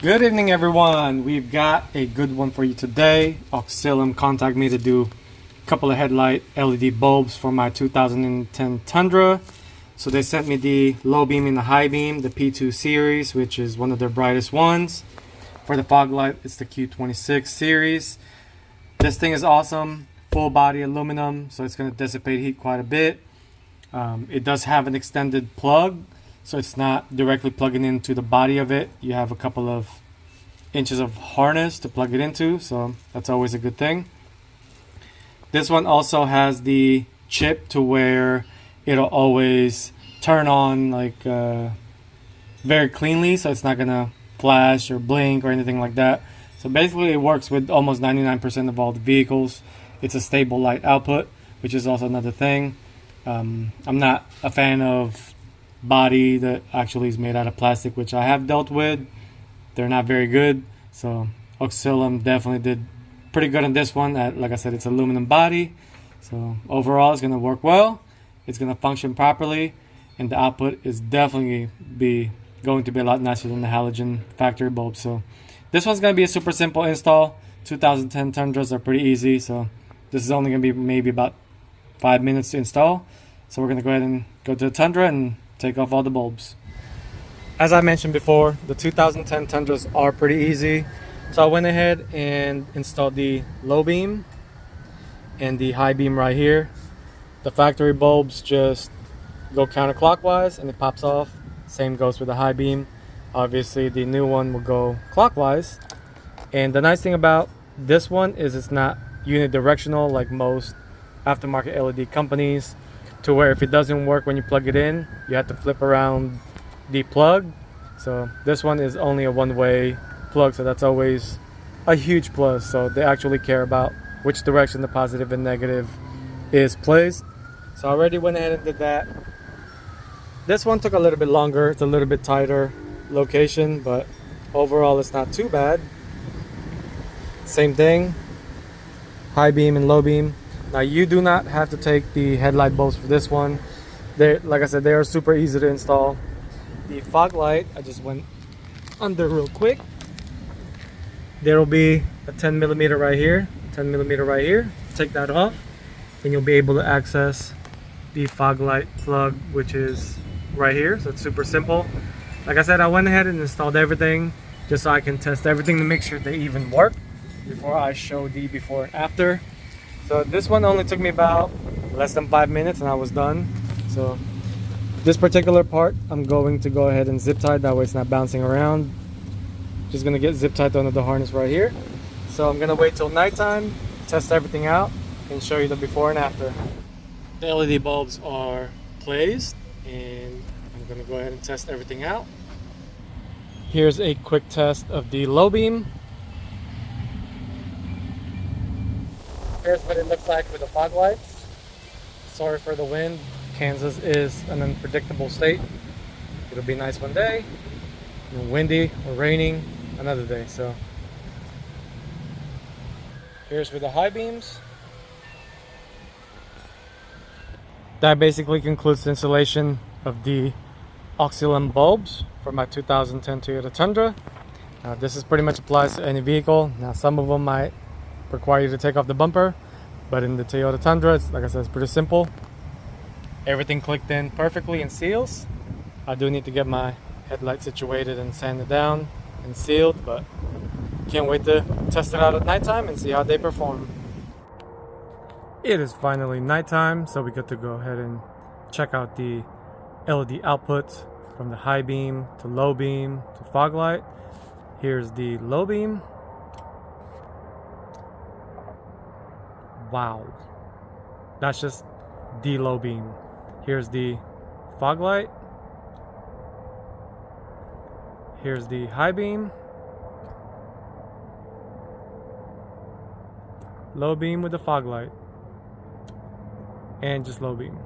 Good evening, everyone. We've got a good one for you today. Auxilium contacted me to do a couple of headlight LED bulbs for my 2010 Tundra. So they sent me the low beam and the high beam, the P2 series, which is one of their brightest ones. For the fog light, it's the Q26 series. This thing is awesome. Full body aluminum, so it's going to dissipate heat quite a bit. It does have an extended plug, so it's not directly plugging into the body of it. You have a couple of inches of harness to plug it into, so that's always a good thing. This one also has the chip to where it'll always turn on like very cleanly, so it's not gonna flash or blink or anything like that. So basically it works with almost 99% of all the vehicles. It's a stable light output, which is also another thing. I'm not a fan of body that actually is made out of plastic, which I have dealt with. They're not very good, so Auxilium definitely did pretty good on this one. Like I said, it's aluminum body, so overall it's going to work well. It's going to function properly, and the output is definitely going to be a lot nicer than the halogen factory bulb. So this one's going to be a super simple install. 2010 Tundras are pretty easy, so this is only going to be maybe about 5 minutes to install. So we're going to go ahead and go to the Tundra and take off all the bulbs. As I mentioned before, the 2010 Tundras are pretty easy. So I went ahead and installed the low beam and the high beam right here. The factory bulbs just go counterclockwise and it pops off. Same goes with the high beam. Obviously the new one will go clockwise. And the nice thing about this one is it's not unidirectional like most aftermarket LED companies, to where if it doesn't work when you plug it in, you have to flip around the plug. So this one is only a one-way plug, so that's always a huge plus. So they actually care about which direction the positive and negative is placed. So I already went ahead and did that. This one took a little bit longer. It's a little bit tighter location, but overall it's not too bad. Same thing, high beam and low beam. Now you do not have to take the headlight bulbs for this one. Like I said, they are super easy to install. The fog light, I just went under real quick. There will be a 10 millimeter right here, 10 millimeter right here. Take that off and you'll be able to access the fog light plug, which is right here. So it's super simple. Like I said, I went ahead and installed everything just so I can test everything to make sure they even work before I show the before and after. So this one only took me about less than 5 minutes and I was done. So this particular part I'm going to go ahead and zip tie, that way it's not bouncing around. Just gonna get zip tied under the harness right here. So I'm gonna wait till nighttime, test everything out, and show you the before and after. The LED bulbs are placed and I'm gonna go ahead and test everything out. Here's a quick test of the low beam. Here's what it looks like with the fog lights. Sorry for the wind. Kansas is an unpredictable state. It'll be nice one day, windy or raining another day. So here's with the high beams. That basically concludes the installation of the Auxilium bulbs for my 2010 Toyota Tundra. This is pretty much applies to any vehicle. Now some of them might require you to take off the bumper, but in the Toyota Tundra, it's, like I said, it's pretty simple. Everything clicked in perfectly and seals. I do need to get my headlight situated and sanded down and sealed, but can't wait to test it out at nighttime and see how they perform. It is finally nighttime, so we get to go ahead and check out the LED outputs from the high beam to low beam to fog light. Here's the low beam. Wow, that's just the low beam. Here's the fog light. Here's the high beam. Low beam with the fog light. And just low beam.